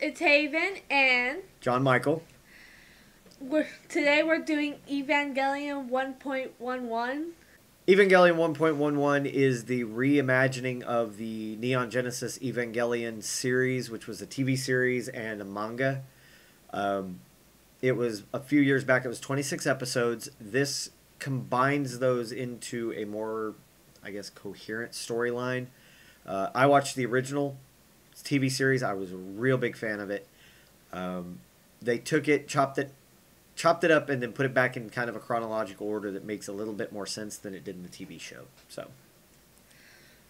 It's Haven, and John Michael. today we're doing Evangelion 1.11. Evangelion 1.11 is the reimagining of the Neon Genesis Evangelion series, which was a TV series and a manga. It was a few years back. It was 26 episodes. This combines those into a more, coherent storyline. I watched the original TV series. I was a real big fan of it. They took it, chopped it up, and then put it back in kind of a chronological order that makes a little bit more sense than it did in the TV show.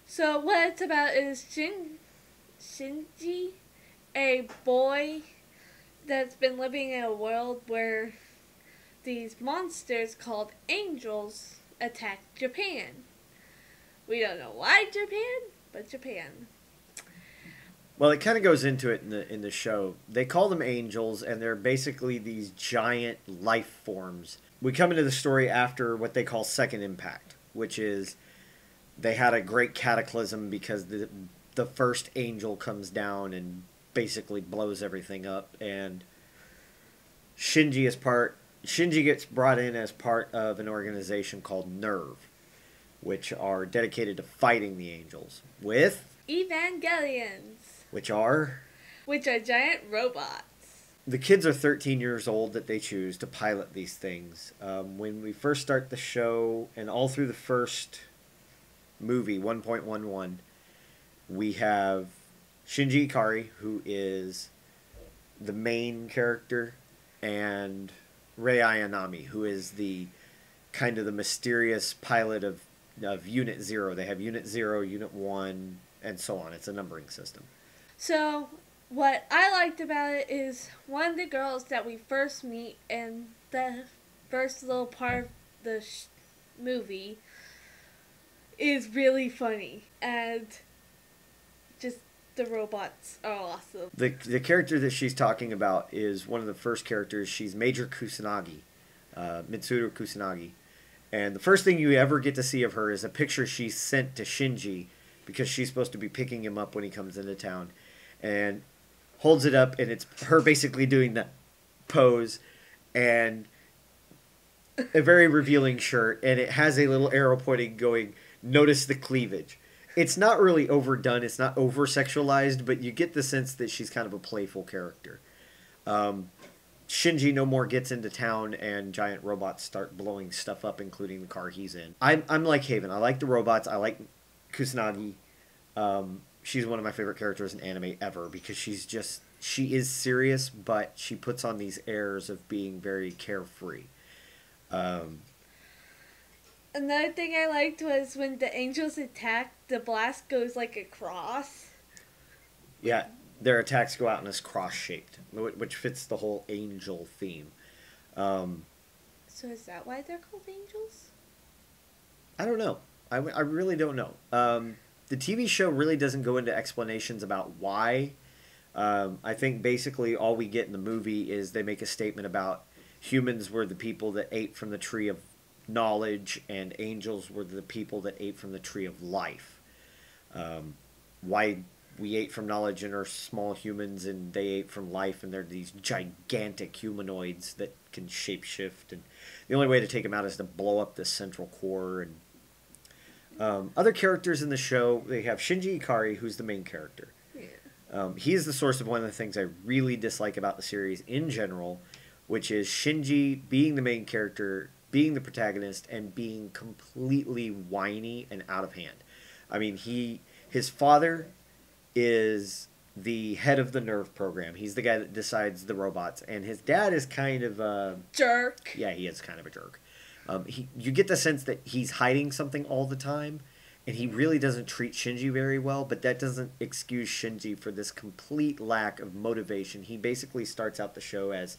So what it's about is Shinji, a boy that's been living in a world where these monsters called angels attack Japan. We don't know why Japan, but Japan. Well, it kind of goes into it in the show. They call them angels, and they're basically these giant life forms. We come into the story after what they call Second Impact, which is they had a great cataclysm because the first angel comes down and basically blows everything up, and Shinji gets brought in as part of an organization called Nerve, which are dedicated to fighting the angels with Evangelions, which are giant robots. The kids are 13 years old that they choose to pilot these things. When we first start the show, and all through the first movie, 1.11, we have Shinji Ikari, who is the main character, and Rei Ayanami, who is the kind of the mysterious pilot of Unit 0. They have Unit 0, Unit 1, and so on. It's a numbering system. So, what I liked about it is one of the girls that we first meet in the first little part of the movie is really funny, and just the robots are awesome. The character that she's talking about is one of the first characters. She's Major Kusanagi, Mitsuru Kusanagi. And the first thing you ever get to see of her is a picture she sent to Shinji because she's supposed to be picking him up when he comes into town. And holds it up, and it's her basically doing that pose, and a very revealing shirt, and it has a little arrow pointing going, notice the cleavage. It's not really overdone, it's not over-sexualized, but you get the sense that she's kind of a playful character. Shinji no more gets into town, and giant robots start blowing stuff up, including the car he's in. I'm like Haven. I like the robots. I like Kusanagi. She's one of my favorite characters in anime ever because she is serious, but she puts on these airs of being very carefree. Another thing I liked was when the angels attack, the blast goes like across. Yeah, their attacks go out in this cross-shaped, which fits the whole angel theme. So is that why they're called angels? I don't know. I really don't know. The TV show really doesn't go into explanations about why. I think basically all we get in the movie is they make a statement about humans were the people that ate from the tree of knowledge and angels were the people that ate from the tree of life. Why we ate from knowledge and are small humans and they ate from life and they're these gigantic humanoids that can shapeshift, and the only way to take them out is to blow up this central core. And other characters in the show, they have Shinji Ikari, who's the main character. Yeah. He is the source of one of the things I really dislike about the series in general, which is Shinji being the main character, being the protagonist, and being completely whiny and out of hand. I mean, his father is the head of the Nerve program. He's the guy that decides the robots, and his dad is kind of a jerk. Yeah, he is kind of a jerk. You get the sense that he's hiding something all the time, and he really doesn't treat Shinji very well, but that doesn't excuse Shinji for this complete lack of motivation. He basically starts out the show as,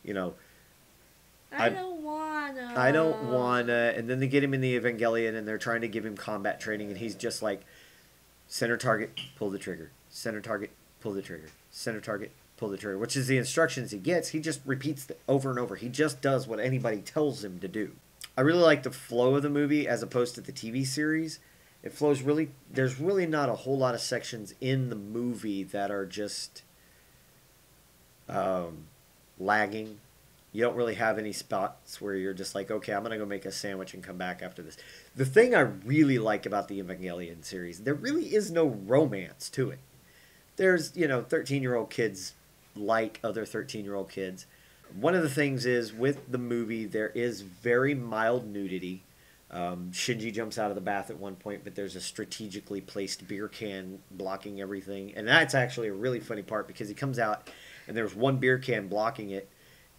I don't wanna. And then they get him in the Evangelion, and they're trying to give him combat training, and he's just like, center target, pull the trigger. Center target, pull the trigger. Center target, pull the trigger, which is the instructions he gets. He just repeats it over and over. He just does what anybody tells him to do. I really like the flow of the movie as opposed to the TV series. It flows really... There's really not a whole lot of sections in the movie that are just um, lagging. You don't really have any spots where you're just like, okay, I'm gonna go make a sandwich and come back after this. The thing I really like about the Evangelion series, there really is no romance to it. There's, 13-year-old kids like other 13-year-old kids. One of the things is with the movie, there is very mild nudity. Shinji jumps out of the bath at one point, but there's a strategically placed beer can blocking everything. And that's actually a really funny part because he comes out and there's one beer can blocking it,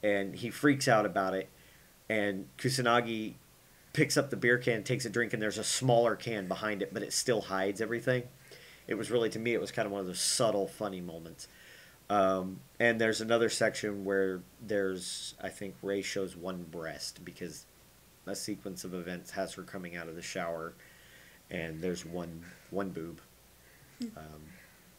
and he freaks out about it. And Kusanagi picks up the beer can, takes a drink, and there's a smaller can behind it, but it still hides everything. It was really, to me, it was kind of one of those subtle, funny moments. And there's another section where there's, I think, Ray shows one breast because a sequence of events has her coming out of the shower, and there's one boob.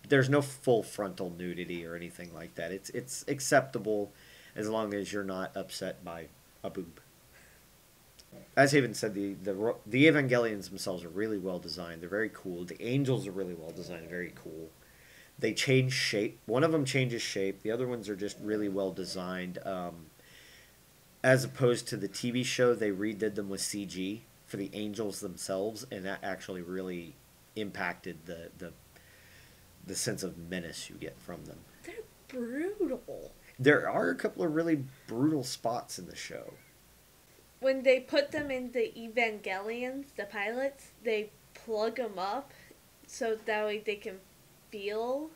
There's no full frontal nudity or anything like that. It's acceptable as long as you're not upset by a boob. As Haven said, the Evangelions themselves are really well designed. They're very cool. The angels are really well designed, very cool. They change shape. One of them changes shape. The other ones are just really well designed. As opposed to the TV show, they redid them with CG for the angels themselves, and that actually really impacted the sense of menace you get from them. They're brutal. There are a couple of really brutal spots in the show. When they put them in the Evangelions, the pilots, they plug them up so that way they can feel.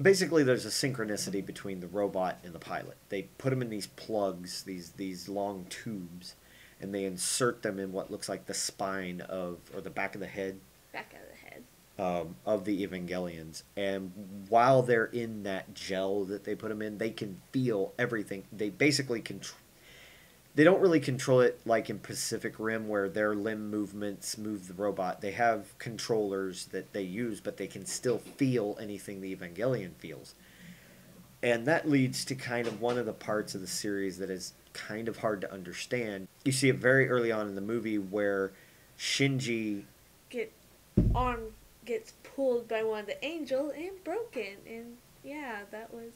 Basically, there's a synchronicity between the robot and the pilot. They put them in these plugs, these long tubes, and they insert them in what looks like the spine or the back of the head. Back of the head. Of the Evangelions. And while they're in that gel that they put them in, they can feel everything. They basically they don't really control it like in Pacific Rim where their limb movements move the robot. They have controllers that they use, but they can still feel anything the Evangelion feels. And that leads to kind of one of the parts of the series that is kind of hard to understand. You see it very early on in the movie where Shinji arm gets pulled by one of the angels and broken. And yeah, that was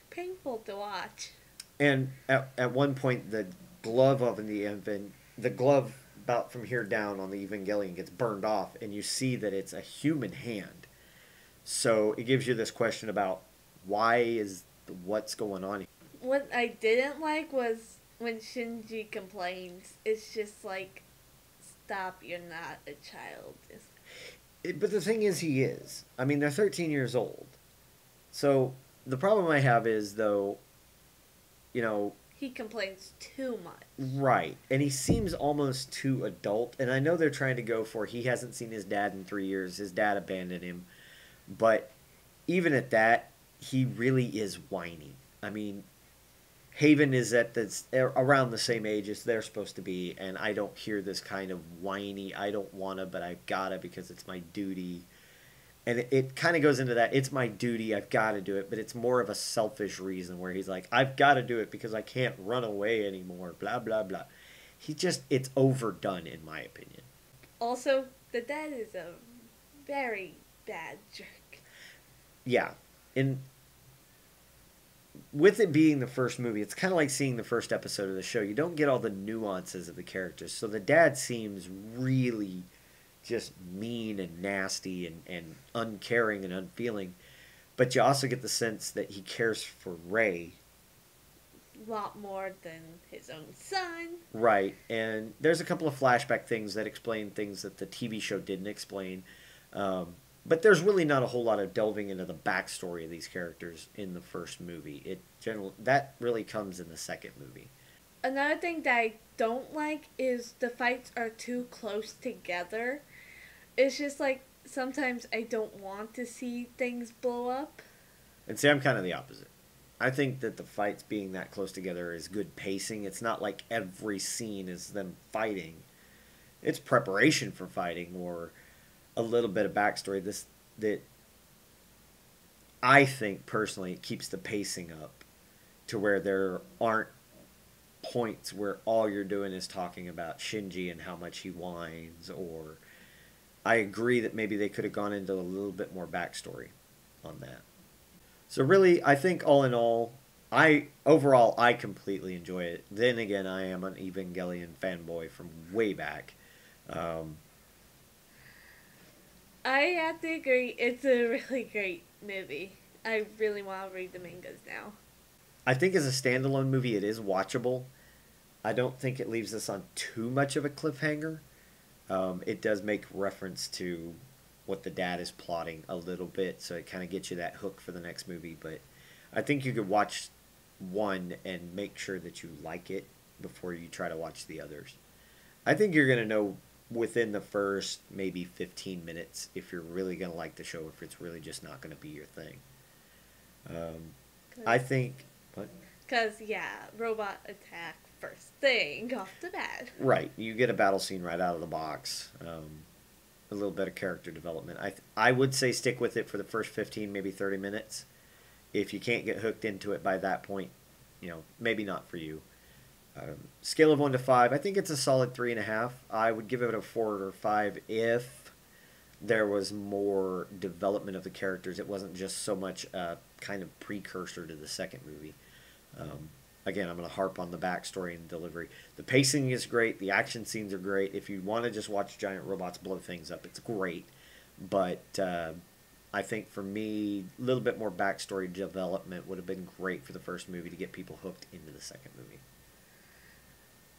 painful to watch. And at one point, the glove the glove about from here down on the Evangelion gets burned off, and you see that it's a human hand. So it gives you this question about what's going on. What I didn't like was when Shinji complains. It's just like, stop, you're not a child. But the thing is, he is. I mean, they're 13 years old. So the problem I have is, though, he complains too much. Right. And he seems almost too adult. And I know they're trying to go for he hasn't seen his dad in 3 years. His dad abandoned him. But even at that, he really is whiny. I mean, Haven is around the same age as they're supposed to be. And I don't hear this kind of whiny, I don't want to, but I've got to because it's my duty. And it kind of goes into that, it's my duty, I've got to do it, but it's more of a selfish reason where he's like, I've got to do it because I can't run away anymore, blah, blah, blah. It's overdone in my opinion. Also, the dad is a very bad jerk. Yeah. And with it being the first movie, it's kind of like seeing the first episode of the show. You don't get all the nuances of the characters. So the dad seems really just mean and nasty and uncaring and unfeeling, but you also get the sense that he cares for Ray a lot more than his own son. Right. And there's a couple of flashback things that explain things that the TV show didn't explain, but there's really not a whole lot of delving into the backstory of these characters in the first movie. That really comes in the second movie. Another thing that I don't like is the fights are too close together. It's just like sometimes I don't want to see things blow up. And see, I'm kind of the opposite. I think that the fights being that close together is good pacing. It's not like every scene is them fighting. It's preparation for fighting or a little bit of backstory. That I think personally it keeps the pacing up to where there aren't points where all you're doing is talking about Shinji and how much he whines, or I agree that maybe they could have gone into a little bit more backstory on that. So really, I think all in all, I completely enjoy it. Then again, I am an Evangelion fanboy from way back. Um, I have to agree. It's a really great movie. I really want to read the mangas now. I think as a standalone movie, it is watchable. I don't think it leaves us on too much of a cliffhanger. It does make reference to what the dad is plotting a little bit, so it kind of gets you that hook for the next movie. But I think you could watch one and make sure that you like it before you try to watch the others. I think you're going to know within the first maybe 15 minutes if you're really going to like the show, if it's really just not going to be your thing. I think. What? Because, yeah, robot attack first thing off the bat. Right. You get a battle scene right out of the box. A little bit of character development. I would say stick with it for the first 15, maybe 30 minutes. If you can't get hooked into it by that point, maybe not for you. Scale of 1 to 5, I think it's a solid 3.5. I would give it a 4 or 5 if there was more development of the characters. It wasn't just so much a kind of precursor to the second movie. Again, I'm going to harp on the backstory and delivery. The pacing is great. The action scenes are great. If you want to just watch giant robots blow things up, it's great. But I think for me, a little bit more backstory development would have been great for the first movie to get people hooked into the second movie.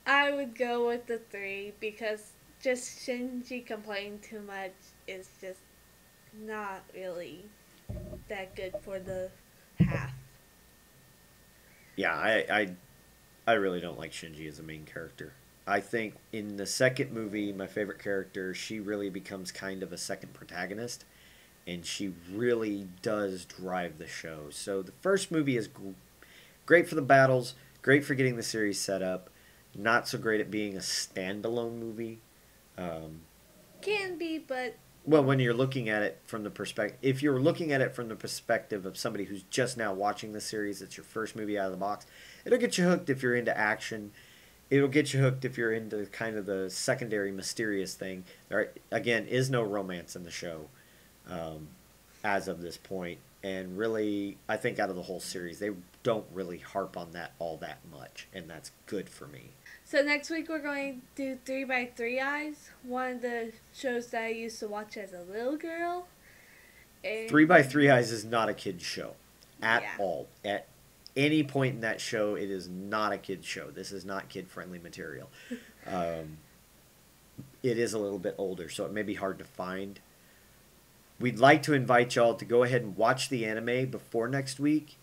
I would go with the 3 because just Shinji complaining too much is just not really that good for the half. Yeah, I really don't like Shinji as a main character. I think in the second movie, my favorite character, she really becomes kind of a second protagonist, and she really does drive the show. So the first movie is great for the battles, great for getting the series set up, not so great at being a standalone movie. Can be, but... Well, when you're looking at it from the perspective... If you're looking at it from the perspective of somebody who's just now watching the series, it's your first movie out of the box, it'll get you hooked if you're into action. It'll get you hooked if you're into kind of the secondary mysterious thing. There, again, is no romance in the show as of this point. And really, I think out of the whole series, they don't really harp on that all that much. And that's good for me. So next week we're going to do 3 by 3 Eyes, one of the shows that I used to watch as a little girl. And 3 by 3 Eyes is not a kid's show at all. At any point in that show, it is not a kid's show. This is not kid-friendly material. It is a little bit older, so it may be hard to find. We'd like to invite y'all to go ahead and watch the anime before next week.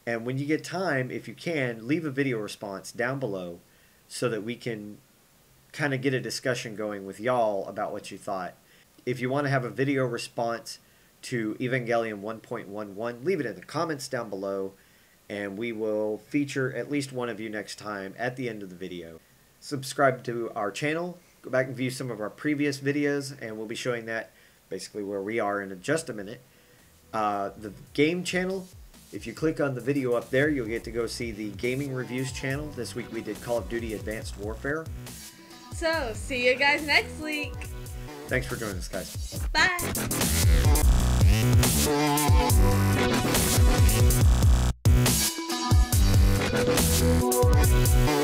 And when you get time, if you can, leave a video response down below so that we can kind of get a discussion going with y'all about what you thought. If you want to have a video response to Evangelion 1.11, leave it in the comments down below, and we will feature at least one of you next time at the end of the video. Subscribe to our channel, go back and view some of our previous videos, and we'll be showing that basically where we are in just a minute. The game channel, if you click on the video up there, you'll get to go see the gaming reviews channel. This week we did Call of Duty Advanced Warfare. So, see you guys next week. Thanks for joining us, guys. Bye.